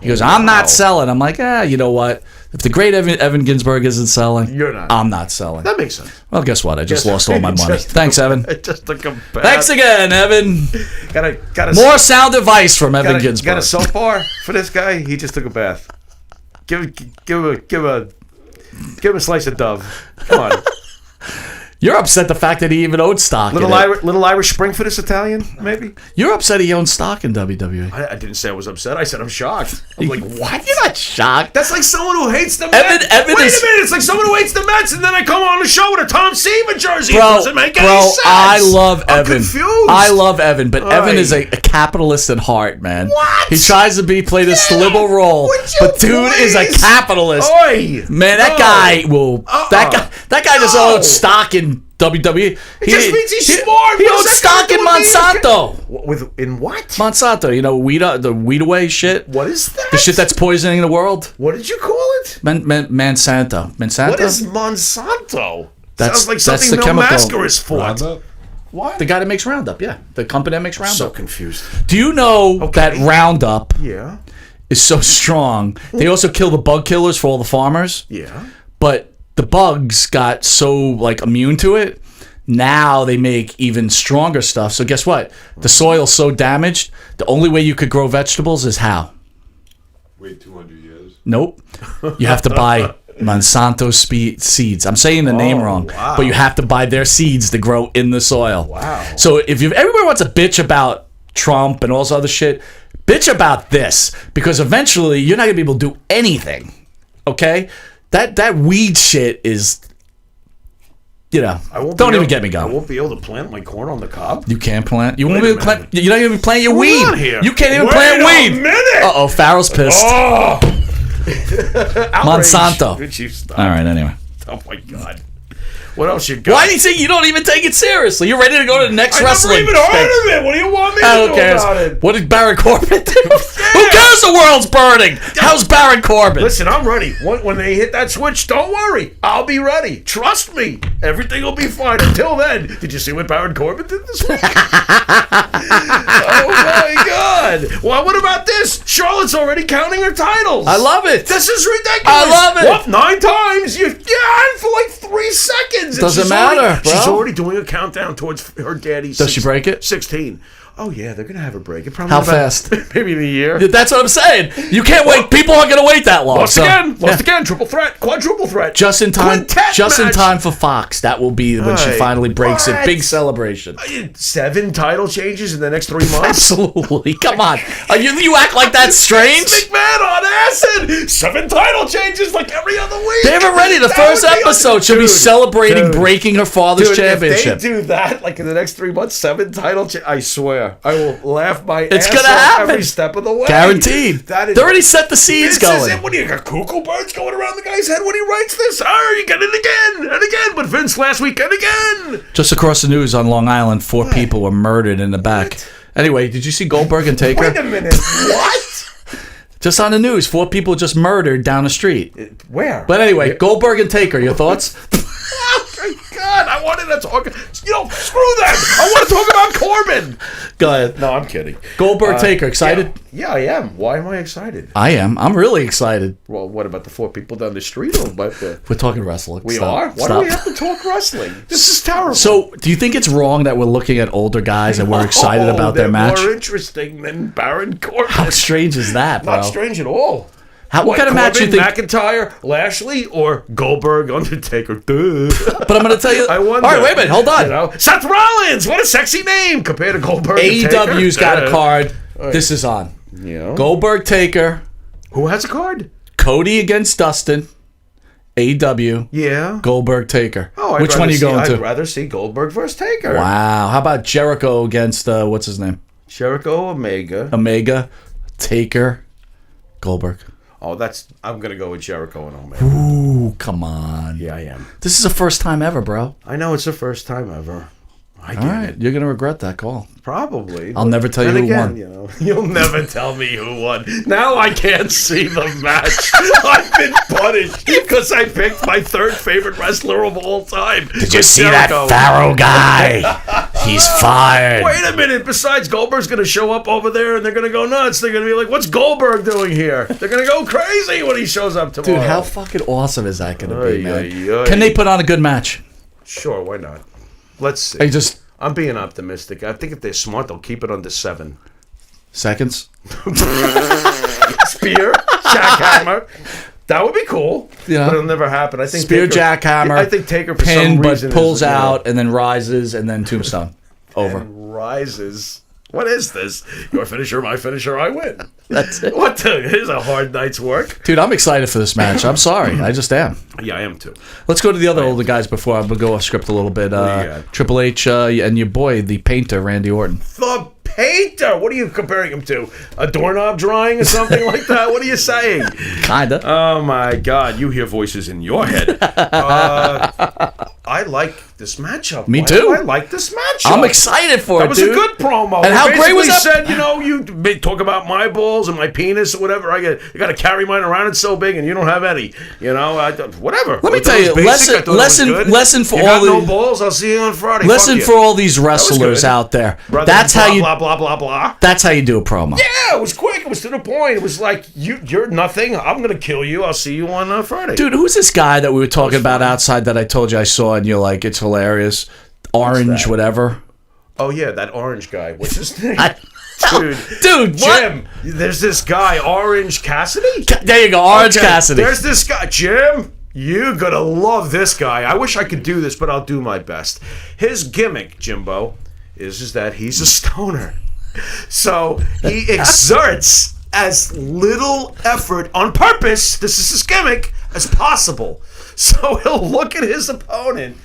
He goes, I'm not selling. I'm like, you know what? If the great Evan Ginsburg isn't selling, You're not. I'm not selling. That makes sense. Well, guess what? I just Guess- lost all my money. Just Thanks, Evan. Just to compare. Thanks again, Evan. Got More sound advice from Evan Ginsburg. Got a soap bar for this guy. He just took a bath. Give him a slice of Dove. Come on. You're upset the fact that he even owns stock in it. Little Irish Spring for this Italian, maybe? You're upset he owns stock in WWE. I didn't say I was upset. I said I'm shocked. I'm like, what? You're not shocked. That's like someone who hates the Mets. Evan Wait is- a minute. It's like someone who hates the Mets, and then I come on the show with a Tom Seaver jersey. It Bro, doesn't make any sense. I love I'm Evan. confused. I love Evan, but Evan Aye. is a capitalist at heart, man. What? He tries to play this liberal role, Would you but dude is a please? capitalist. Oi. Man, that No. guy will. That guy just No. owns stock in WWE. It just means he's smart. He What owns does that stock in got to do Monsanto. In what? Monsanto, you know, the weed away shit. What is that? The shit that's poisoning the world. What did you call it? Monsanto. Monsanto. What is Monsanto? That's- Sounds like that's something the Mil chemical. Mascar is for. Roundup? What? the guy that makes Roundup? Yeah, the company that makes Roundup. So confused. Do you know that Roundup Yeah. is so strong? They also kill the bug killers for all the farmers. Yeah. But the bugs got so like immune to it. Now they make even stronger stuff. So guess what? The soil's so damaged. The only way you could grow vegetables is how? Wait 200 years. Nope. You have to buy Monsanto seeds. I'm saying the name wrong, wow. but you have to buy their seeds to grow in the soil. Wow. So if everybody wants to bitch about Trump and all this other shit, bitch about this, because eventually you're not gonna be able to do anything. Okay, that weed shit is, don't even get me going. I won't be able to plant my corn on the cob. You can't plant. You won't be able to plant. You're not even plant your weed. On here? You can't even Wait plant a weed. minute. Uh-oh, Pharaoh's pissed. Oh, Monsanto. Would you stop? All right, anyway. Oh my God. What else you got? Why do you think you don't even take it seriously? You're ready to go to the next I wrong. never even heard of it. What do you want me to do about it? What did Baron Corbin do? Who cares? The world's burning. How's Baron Corbin? Listen, I'm ready. When they hit that switch, don't worry. I'll be ready. Trust me. Everything will be fine. Until then, did you see what Baron Corbin did this week? Oh my God. Well, what about this? Charlotte's already counting her titles. I love it. This is ridiculous. I love it. What, 9 times? You for like 3 seconds. Doesn't matter, bro. She's already doing a countdown towards her daddy's. Does she break it? 16. Oh yeah, they're gonna have her break it. Probably How fast? Maybe in a year. That's what I'm saying. You can't wait. People aren't going to wait that long. Lost again. Triple threat. Quadruple threat. Just in time. Quintet Just in match. time for Fox. That will be when she Hey, finally breaks it. what? Big celebration. 7 title changes in the next 3 months. Absolutely. Come on. You act like that's strange? McMahon on acid. 7 title changes like every other week. They haven't ready. The That first would be episode she'll be celebrating breaking her father's championship. If they do that, like in the next 3 months, 7 title I swear, I will laugh my It's ass gonna off happen. every step of the way. Guaranteed. That is, They already set the seeds this going. is it. When you got cuckoo birds going around the guy's head when he writes this. Oh, you get it again and again. But Vince last week and again. Just across the news on Long Island, 4 people were murdered in the back. Anyway, did you see Goldberg and Taker? Wait a minute. What? Just on the news, 4 people just murdered down the street. Where? But anyway, Goldberg and Taker, your thoughts? Oh my God! I wanted to talk. Screw that! I want to talk about Corbin. Go ahead. No, I'm kidding. Goldberg, Taker, excited? Yeah, I am. Why am I excited? I am. I'm really excited. Well, what about the 4 people down the street? Or about the... We're talking wrestling. We Stop. are? Why Stop. do we have to talk wrestling? This is terrible. So, do you think it's wrong that we're looking at older guys and we're excited about their match? They're more interesting than Baron Corbin. How strange is that, bro? Not strange at all. What kind of match you think? McIntyre, Lashley, or Goldberg, Undertaker? Duh. But I'm going to tell you. I wonder. All right, wait a minute. Hold on. Seth Rollins. What a sexy name compared to Goldberg. AEW's got a Taker. card. This is on. Yeah. Goldberg, Taker. Who has a card? Cody against Dustin. AEW. Yeah. Goldberg, Taker. Oh, Which one are you going I'd to? rather see Goldberg versus Taker. Wow. How about Jericho against, what's his name? Jericho, Omega. Omega, Taker, Goldberg. Oh, I'm going to go with Jericho and Omega. Ooh, come on. Yeah, I am. This is the first time ever, bro. I know it's the first time ever. I get All right. it. You're going to regret that call. Probably. I'll never tell you Then who again, won. You know, you'll never tell me who won. Now I can't see the match. I've been punished because I picked my 3rd favorite wrestler of all time. Did you see that Pharaoh guy? He's fired. Wait a minute. Besides, Goldberg's going to show up over there and they're going to go nuts. They're going to be like, what's Goldberg doing here? They're going to go crazy when he shows up tomorrow. Dude, how fucking awesome is that going to be, man? Ay, ay. Can they put on a good match? Sure, why not? Let's see. Hey, just I'm being optimistic. I think if they're smart, they'll keep it under 7. seconds. Spear, jackhammer. That would be cool. Yeah. But it'll never happen. I think Spear, Taker, jackhammer. I think Taker for pin, some reason but pulls is, out and then rises and then tombstone. Over. And rises. What is this? Your finisher, my finisher, I win. That's it. What the? It is a hard night's work. Dude, I'm excited for this match. I'm sorry. I just am. Yeah, I am too. Let's go to the other older guys before I go off script a little bit. do you got? Triple H and your boy, the painter, Randy Orton. The painter. What are you comparing him to? A doorknob drawing or something like that? What are you saying? Kinda. Oh my God! You hear voices in your head. I like this matchup. Me Why too. do I like this matchup. I'm excited for That it, was dude. a good promo. And how They great was basically that? said, you know, you talk about my balls and my penis or whatever. You got to carry mine around. It's so big, and you don't have any. You know, Let whatever. me I thought tell it you, was basic. I thought it was good. lesson for you all got no the balls. I'll see you on Friday. lesson Fuck for you. all these was wrestlers good. out there. Rather That's than how blah, you. blah blah blah blah. That's how you do a promo. Yeah, it was quick. It was to the point. It was like you're nothing. I'm gonna kill you. I'll see you on Friday. Dude, who's this guy that we were talking about outside that I told you I saw and you're like, it's hilarious? Orange, that? whatever. Oh yeah, that orange guy. What's his name? Dude, what? Jim. There's this guy, Orange Cassidy. There you go, Orange Okay, Cassidy. There's this guy, Jim. You're gonna love this guy. I wish I could do this, but I'll do my best. His gimmick, Jimbo, is that he's a stoner. So he exerts as little effort on purpose, this is his gimmick, as possible. So he'll look at his opponent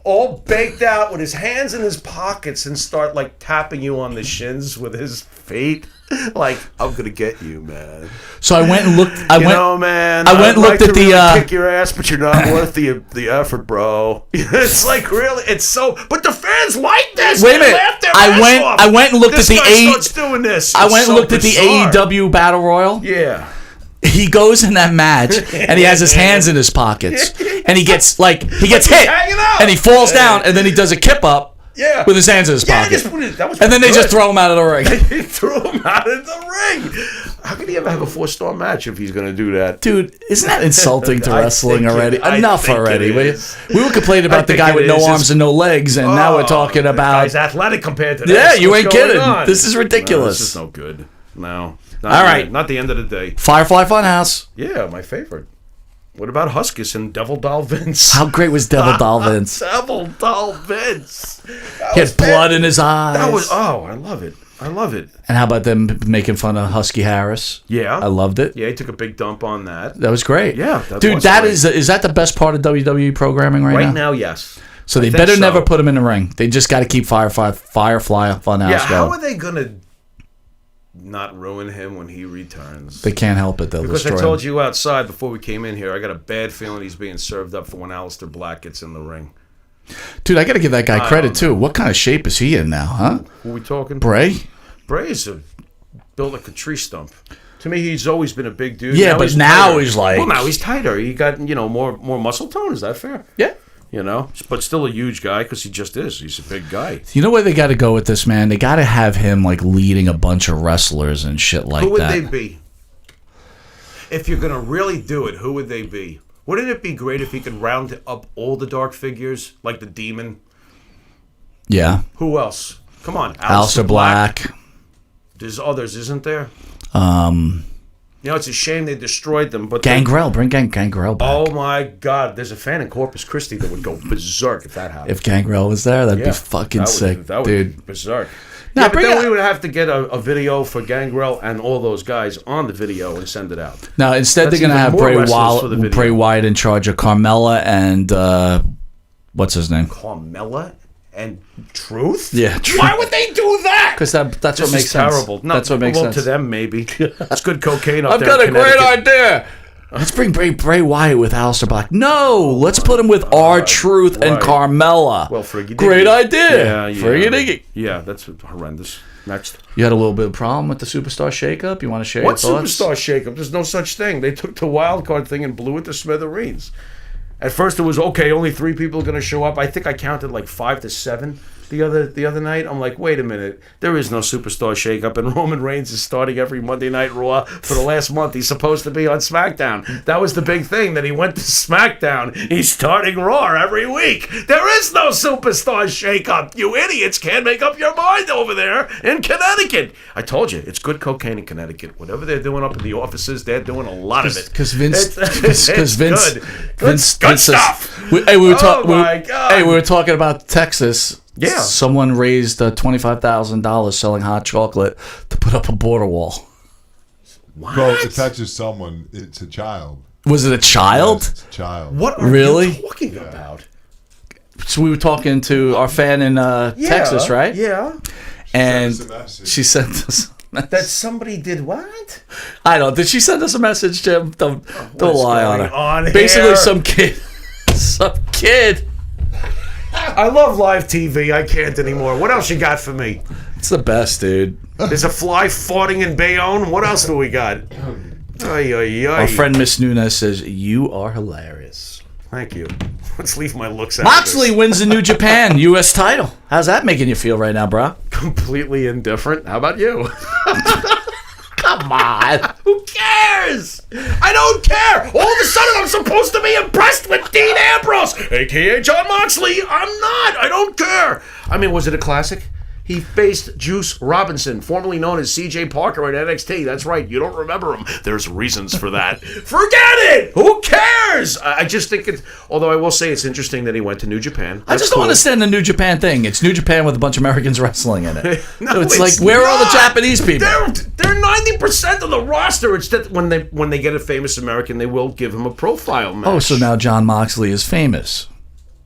all baked out with his hands in his pockets and start like tapping you on the shins with his feet. Like, I'm gonna get you, man. So I went and looked. Man. I went and looked at the kick your ass, but you're not worth the effort, bro. It's like really, it's so. But the fans like this. Wait a minute. I I went and looked at the starts doing this. I went and looked at the AEW Battle Royal. Yeah. He goes in that match and he has his hands in his pockets and he gets hit and he falls down and then he does a kip up with his hands in his pocket. And then they just throw him out of the ring. They threw him out of the ring. How can he ever have a 4-star match if he's going to do that? Dude, isn't that insulting to wrestling already? Enough already. We were complaining about the guy with no arms and no legs, and now we're talking about... He's athletic compared to this. Yeah, you ain't kidding. On? This is ridiculous. No, this is no good. No. All right. Not the end of the day. Firefly Funhouse. Yeah, my favorite. What about Huskus and Devil Doll Vince? How great was Devil Doll Vince? Devil Doll Vince. He had blood in his eyes. I love it. I love it. And how about them making fun of Husky Harris? Yeah. I loved it. Yeah, he took a big dump on that. That was great. Yeah. Dude, is that the best part of WWE programming right now? Right now, yes. So they better never put him in the ring. They just got to keep Firefly Funhouse going. Yeah, how are they going to not ruin him when he returns? They can't help it. They'll because destroy I told him. you outside before we came in here, I got a bad feeling he's being served up for when Aleister Black gets in the ring. Dude, I got to give that guy credit too. What kind of shape is he in now, huh? Who are we talking? Bray? Bray's built like a tree stump. To me, he's always been a big dude. Yeah, but now he's like... Well, now he's tighter. He got, more muscle tone. Is that fair? Yeah. But still a huge guy because he just is. He's a big guy. You know where they got to go with this, man? They got to have him like leading a bunch of wrestlers and shit like that. Who would they be? If you're going to really do it, who would they be? Wouldn't it be great if he could round up all the dark figures, like the Demon? Yeah. Who else? Come on. Aleister Black. There's others, isn't there? It's a shame they destroyed them. But Gangrel. Bring Gangrel back. Oh, my God. There's a fan in Corpus Christi that would go berserk if that happened. If Gangrel was there, that'd be fucking sick, that would dude. be berserk. Now, but then we would have to get a video for Gangrel and all those guys on the video and send it out. Now, instead they're going to have Bray Wyatt in charge of Carmella and... what's his name? Carmella and Truth? Yeah, Truth. Why would they do that? Because that's what makes sense. Terrible. No, that's what makes sense. To them, maybe. It's good cocaine up I've there. got a great idea. Let's bring Bray Wyatt with Aleister Black. No, let's put him with R-Truth and Carmella. Well, friggy great idea. Yeah. Friggy. Yeah, that's horrendous. Next. You had a little bit of problem with the Superstar shakeup? You want to share your thoughts? What Superstar shakeup? There's no such thing. They took the wild card thing and blew it to smithereens. At first it was, okay, only 3 people are going to show up. I think I counted like 5 to 7 the other night. I'm like, wait a minute. There is no Superstar shakeup, and Roman Reigns is starting every Monday Night Raw for the last month. He's supposed to be on SmackDown. That was the big thing, that he went to SmackDown. He's starting Raw every week. There is no Superstar shakeup. You idiots can't make up your mind over there in Connecticut. I told you, it's good cocaine in Connecticut. Whatever they're doing up in the offices, they're doing a lot of it. Because Vince... Good stuff. We were talking about Texas. Yeah. Someone raised $25,000 selling hot chocolate to put up a border wall. What? Bro, it touches someone. It's a child. Was it a child? Yes, it's a child. What are you talking about? So we were talking to our fan in Texas, right? Yeah. And she sent us a message. That somebody did what? I don't know. Did she send us a message, Jim? Don't lie on her. Basically, here? Some kid. I love live TV. I can't anymore. What else you got for me? It's the best, dude. There's a fly farting in Bayonne. What else do we got? Our friend Miss Nunes says, you are hilarious. Thank you. Let's leave my looks out. Moxley wins the New Japan U.S. title. How's that making you feel right now, bro? Completely indifferent. How about you? Come on. Who cares? I don't care. All of a sudden, I'm supposed to be impressed with Dean Ambrose, a.k.a. Jon Moxley. I'm not. I don't care. I mean, was it a classic? He faced Juice Robinson, formerly known as C.J. Parker at NXT. That's right. You don't remember him. There's reasons for that. Forget it! Who cares? I just think it's... Although I will say it's interesting that he went to New Japan. I just don't understand the New Japan thing. It's New Japan with a bunch of Americans wrestling in it. No, so it's like, where are all the Japanese people? They're 90% of the roster. It's that when they get a famous American, they will give him a profile match. Oh, so now Jon Moxley is famous.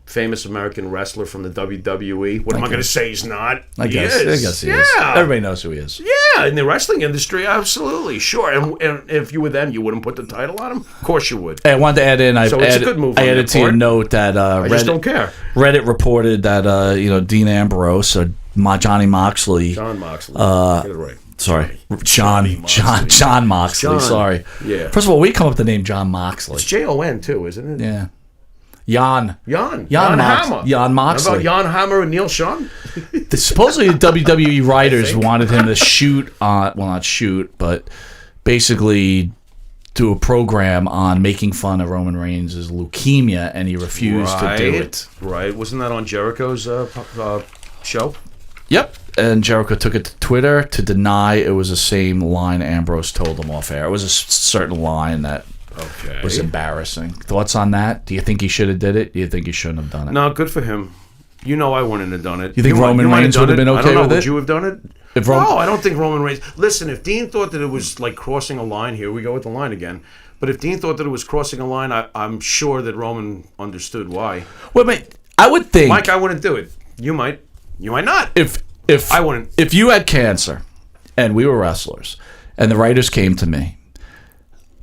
Famous American wrestler from the WWE. What am I going to say he's not? I guess he is. Everybody knows who he is. Yeah, in the wrestling industry, absolutely. Sure. And if you were them, you wouldn't put the title on him? Of course you would. Hey, I wanted to add in, it's a good move. I added to your note that I just don't care. Reddit reported that Dean Ambrose, or Johnny Moxley. John Moxley. Get it right. Sorry. John Moxley. Sorry. Yeah. First of all, we come up with the name John Moxley. It's Jon too, isn't it? Yeah. Jan Hammer. Jan Moxley. How about Jan Hammer and Neil Sean? Supposedly the WWE writers wanted him to shoot on, well, not shoot, but basically do a program on making fun of Roman Reigns' leukemia, and he refused to do it. Right. Wasn't that on Jericho's show? Yep. And Jericho took it to Twitter to deny it was the same line Ambrose told him off air. It was a certain line that was embarrassing. Thoughts on that? Do you think he should have did it? Do you think he shouldn't have done it? No, good for him. I wouldn't have done it. You think Roman Reigns would have been okay with it? Would you have done it? No, I don't think Roman Reigns... Listen, if Dean thought that it was like crossing a line, here we go with the line again. But if Dean thought that it was crossing a line, I'm sure that Roman understood why. Well, mate, I would think... Mike, I wouldn't do it. You might. You might not. If I wouldn't. If you had cancer and we were wrestlers and the writers came to me,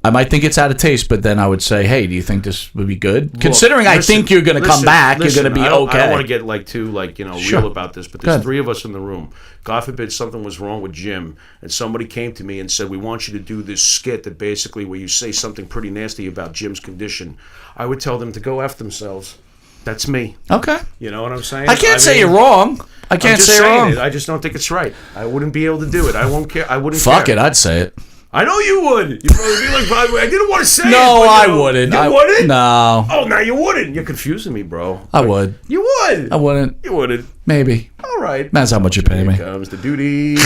I might think it's out of taste, but then I would say, hey, do you think this would be good? Considering I think you're going to come back, you're going to be okay. I don't want to get too real about this, but there's three of us in the room. God forbid something was wrong with Jim, and somebody came to me and said, we want you to do this skit that basically where you say something pretty nasty about Jim's condition. I would tell them to go F themselves. That's me. Okay. You know what I'm saying? I can't say you're wrong. I can't say you're wrong. I just don't think it's right. I wouldn't be able to do it. I won't care. I wouldn't Fuck it, I'd say it. I know you would. You'd probably be like, I didn't want to say it. No, I wouldn't. You wouldn't? No. Oh, now you wouldn't. You're confusing me, bro. I would. You would. I wouldn't. You wouldn't. Maybe. All right. That's how much you pay me. Here comes the duty.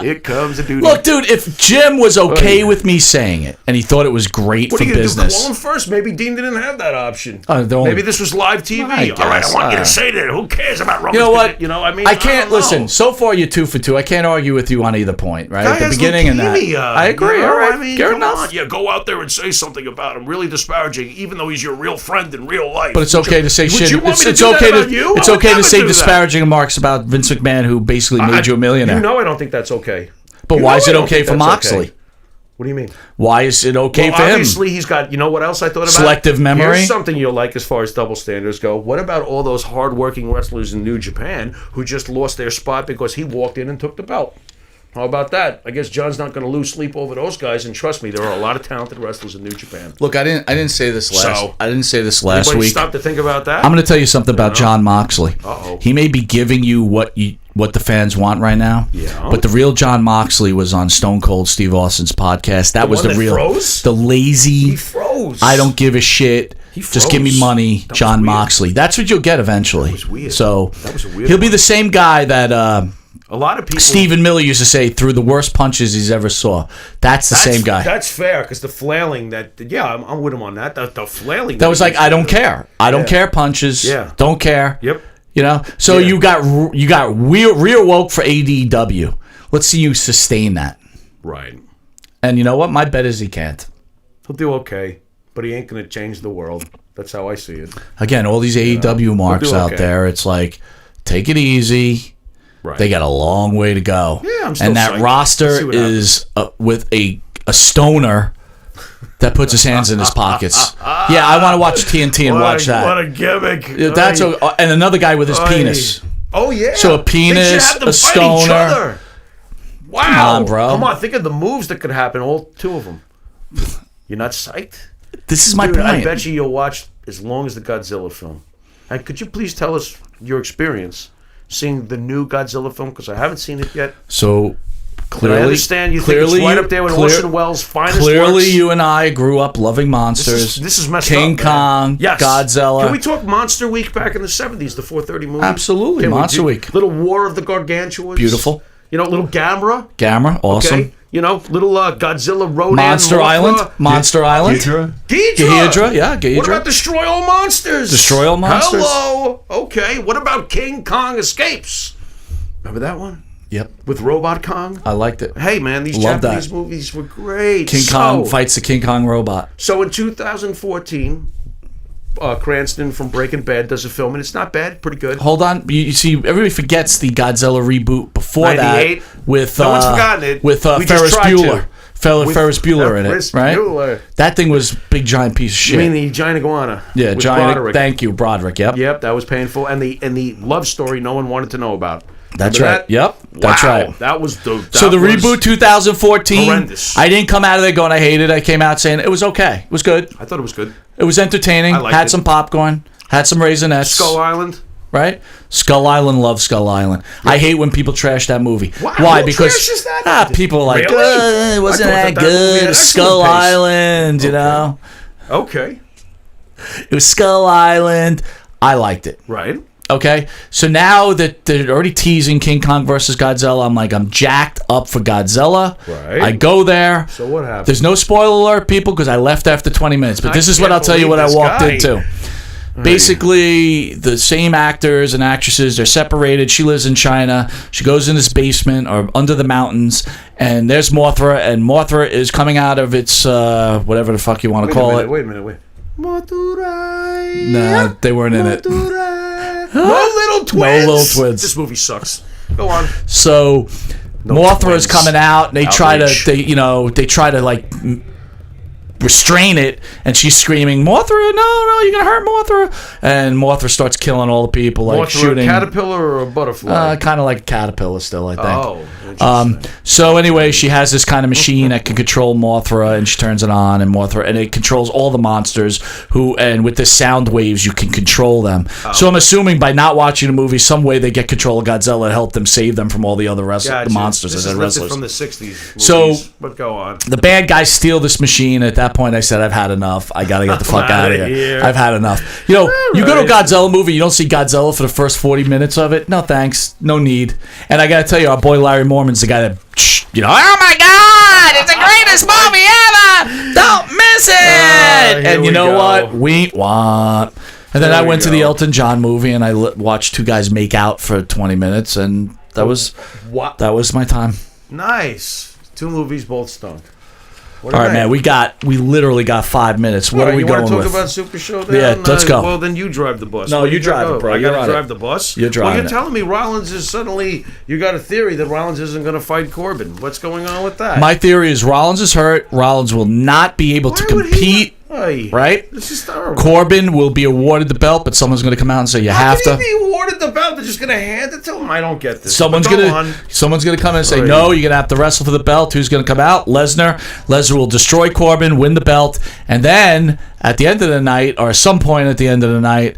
Here comes the duty. Look, dude, if Jim was okay with me saying it and he thought it was great for business. What are you going to do? Call him first? Maybe Dean didn't have that option. Maybe this was live TV. All right, I want you to say that. Who cares about Roman? You know what? I can't listen. So far, you're 2 for 2. I can't argue with you on either point, right? At the beginning and that. I agree. All right. Fair enough. Yeah, go out there and say something about him, really disparaging, even though he's your real friend in real life. But it's okay to say shit. It's okay to say disparaging remarks about Vince McMahon, who basically made you a millionaire. I don't think that's okay. But why is it okay for Moxley? Okay. What do you mean? Why is it okay for him? Obviously, he's got, you know what else I thought about? Selective memory? Here's something you'll like as far as double standards go. What about all those hard-working wrestlers in New Japan who just lost their spot because he walked in and took the belt? How about that? I guess John's not going to lose sleep over those guys, and trust me, there are a lot of talented wrestlers in New Japan. Look, I didn't say this last week. Stop to think about that? I'm going to tell you something about Jon Moxley. Uh-oh. He may be giving you what the fans want right now. Yeah. But the real Jon Moxley was on Stone Cold Steve Austin's podcast. That was the real, froze? The lazy. He froze. I don't give a shit. Just give me money, Jon Moxley. That's what you'll get eventually. That was weird. So that was a weird he'll be the same guy that. A lot of people. Stephen Miller used to say threw the worst punches he's ever saw. That's the same guy. That's fair because the flailing I'm with him on that. The flailing. That was like I don't care. I don't care punches. Yeah. Don't care. Yep. So you got rear woke for ADW. Let's see you sustain that. Right. And you know what? My bet is he can't. He'll do okay, but he ain't gonna change the world. That's how I see it. Again, all these AEW marks out there. It's like take it easy. Right. They got a long way to go. Yeah, I'm still and that roster is with a stoner that puts his hands in his pockets. Yeah, I want to watch TNT and watch that. What a gimmick. That's and another guy with his penis. Oh, yeah. So a penis, a stoner. Wow. Come on, bro. Come on, think of the moves that could happen, all two of them. You're not psyched? This is my point. I bet you'll watch as long as the Godzilla film. And could you please tell us your experience seeing the new Godzilla film? Because I haven't seen it yet. So, I understand you think it's right up there with Orson Welles' finest Clearly, works. you and I grew up loving monsters. This is messed King up, Kong, yes. Godzilla. Can we talk Monster Week back in the 70s, the 4:30 movie? Absolutely, Monster Week. Little War of the Gargantuans. Beautiful. Little Gamera. Gamera, awesome. Okay. Little Godzilla, Rodan, Monster Mothra. Island. Monster Island. Ghidra? Ghidra. Yeah, Ghidra. What about Destroy All Monsters? Destroy All Monsters. Hello. Okay. What about King Kong Escapes? Remember that one? Yep. With Robot Kong? I liked it. Hey, man, these Love Japanese that. movies were great. King Kong fights the King Kong robot. So in 2014, Cranston from Breaking Bad does a film, and it's not bad, pretty good. Hold on, you see, everybody forgets the Godzilla reboot before 98. that with No one's forgotten it. with We just Ferris tried Bueller. With Ferris Bueller in Ferris it, right? Bueller. That thing was big giant piece of shit. You mean the giant iguana? Yeah, with giant. Broderick. Thank you, Broderick. Yep. Yep, that was painful, and the love story no one wanted to know about. That's Remember right. that? Yep. That's Wow, right. That was the. So the reboot 2014. horrendous. I didn't come out of there going I hated it. I came out saying it was okay. It was good. I thought it was good. It was entertaining. I liked Had it. some popcorn. Had some Raisinets. Skull Island. Right? Skull Island, love Skull Island. I hate when people trash that movie. Wow, Why? who Because trashes that? people are like, Really? it wasn't I thought that that movie had good. excellent Skull taste. Island, you know? Okay. It was Skull Island. I liked it. Right. Okay? So now that they're already teasing King Kong versus Godzilla, I'm jacked up for Godzilla. Right. I go there. So what happened? There's no spoiler alert, people, because I left after 20 minutes. But this is what can't I'll tell you believe what I this walked guy. into. Basically, the same actors and actresses, they're separated. She lives in China. She goes in this basement or under the mountains, and there's Mothra, and Mothra is coming out of its, whatever the fuck you want to call it. Wait a minute. Maturai. No, they weren't in it. No little twins. No little twins. This movie sucks. Go on. So, Mothra is twins. coming out, and they Outrage. try to like restrain it, and she's screaming, Mothra, no, you're gonna hurt Mothra, and Mothra starts killing all the people, like Mothra, shooting. a caterpillar or a butterfly? Kind of like a caterpillar still, I think. Oh, interesting. So anyway, she has this kind of machine that can control Mothra, and she turns it on, and it controls all the monsters and with the sound waves, you can control them. So I'm assuming by not watching the movie, some way they get control of Godzilla and help them save them from all the other Gotcha. the monsters This and is wrestlers. from the 60s movies, So- but go on. The bad guys steal this machine. At that point, I said, I've had enough. I got to get the fuck out of here. I've had enough. You go to a Godzilla movie, you don't see Godzilla for the first 40 minutes of it. No thanks. No need. And I got to tell you, our boy Larry Mormon's the guy that, oh my God, it's the greatest movie ever. Don't miss it. And you know what? We want. And then I went to the Elton John movie, and I watched two guys make out for 20 minutes, and that was my time. Nice. 2 movies, both stunk. All right, man. We literally got 5 minutes. What are we going with? You want to talk about Super Showdown? Yeah, let's go. Well, then you drive the bus. No, Where you drive gotta it, go? bro. I You're got on to it. drive the bus? You're driving Well, you're it. telling me Rollins is suddenly... You got a theory that Rollins isn't going to fight Corbin. What's going on with that? My theory is Rollins is hurt. Rollins will not be able to Why would he compete. Hey, Right? This is terrible. Corbin will be awarded the belt, but someone's going to come out and say you How have can to. he be awarded the belt? They're just going to hand it to him? I don't get this. Someone's But go gonna on. come in and say Right. no. You're gonna have to wrestle for the belt. Who's gonna come out? Lesnar. Lesnar will destroy Corbin, win the belt, and then at the end of the night, or some point at the end of the night,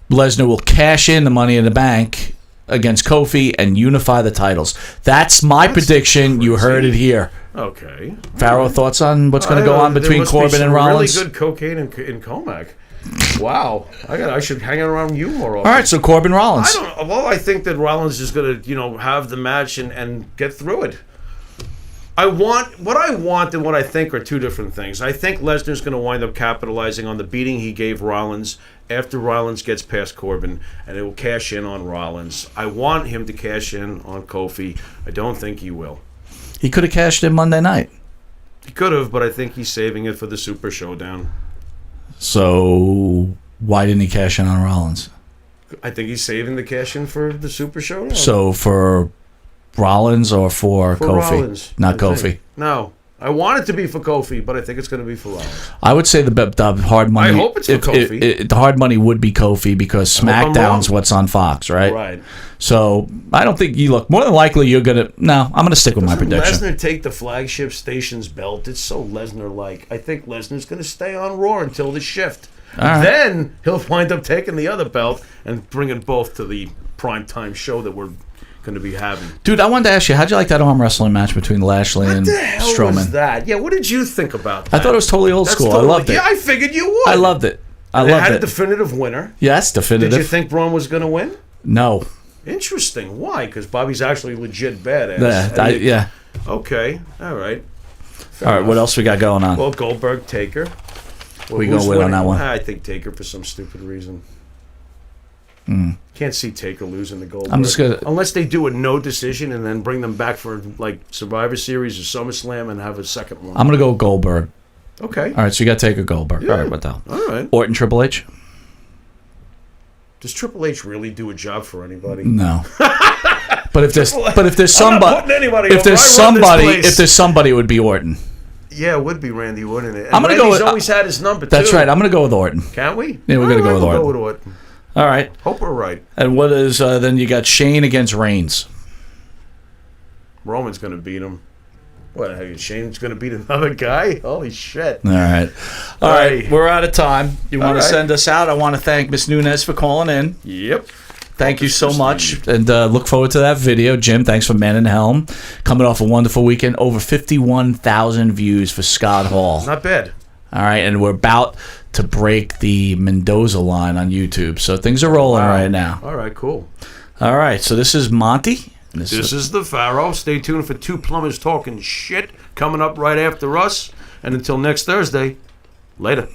Lesnar will cash in the Money in the Bank against Kofi and unify the titles. That's my prediction. You heard it here. Okay. Pharaoh, thoughts on what's going to go on There between must be Corbin some and Rollins? Really good cocaine in Comac. Wow. I should hang out around you more often. All right, so Corbin Rollins. I don't know. Well, I think that Rollins is going to, have the match and get through it. What I want and what I think are two different things. I think Lesnar's going to wind up capitalizing on the beating he gave Rollins after Rollins gets past Corbin, and it will cash in on Rollins. I want him to cash in on Kofi. I don't think he will. He could have cashed in Monday night. He could have, but I think he's saving it for the Super Showdown. So why didn't he cash in on Rollins? I think he's saving the cash in for the Super Showdown. So for Rollins or for Kofi? Rollins, Not I Kofi. think. No. I want it to be for Kofi, but I think it's going to be for Rollins. I would say the hard money. I hope it's for Kofi. The hard money would be Kofi because hope I'm SmackDown's wrong. what's on Fox, right? Right. So I don't think you look. More than likely, you're gonna. No, I'm gonna stick with my Doesn't prediction. Lesnar take the flagship station's belt? It's so Lesnar-like. I think Lesnar's going to stay on Raw until the shift. right. Then he'll wind up taking the other belt and bringing both to the primetime show that we're going to be having. Dude, I wanted to ask you, how'd you like that arm wrestling match between Lashley and What the hell Strowman? was that? Yeah, what did you think about that? I thought it was totally old school. I loved it. Yeah, I figured you would. I loved it. I They loved had a it. definitive winner. Yes, definitive. Did you think Braun was going to win? No. Interesting. Why? Because Bobby's actually legit badass. Yeah. Okay. All right. All right, what else we got going on? Well, Goldberg, Taker. Well, We who's gonna win on winning? that one. I think Taker for some stupid reason. Can't see Taker losing the Goldberg. I'm just gonna- Unless they do a no decision and then bring them back for like Survivor Series or SummerSlam and have a second one. I'm going to go Goldberg. Okay. All right, so you got to take a Goldberg. Yeah. All right, what the hell? All right. Orton, Triple H? Does Triple H really do a job for anybody? No. But if there's I'm not somebody, putting anybody if over. there's I run this somebody, place. if there's somebody, it would be Orton. Yeah, it would be Randy, wouldn't it? And I'm gonna go Randy's with- always had his number, That's too. right. I'm going to go with Orton. Can't we? Yeah, we're gonna go with We'll Orton. go with Orton. All right. Hope we're right. And what is then? You got Shane against Reigns. Roman's going to beat him. What, Shane's going to beat another guy? Holy shit. All right. All right. Hey. We're out of time. You want All to right. send us out? I want to thank Miss Nunez for calling in. Yep. Thank you so much, and look forward to that video. Jim, thanks for manning the helm. Coming off a wonderful weekend, over 51,000 views for Scott Hall. Not bad. All right, and we're about to break the Mendoza line on YouTube, so things are rolling right now. All right, cool. All right, so this is Monte. And This is the Pharaoh. Stay tuned for two plumbers talking shit coming up right after us. And until next Thursday, later.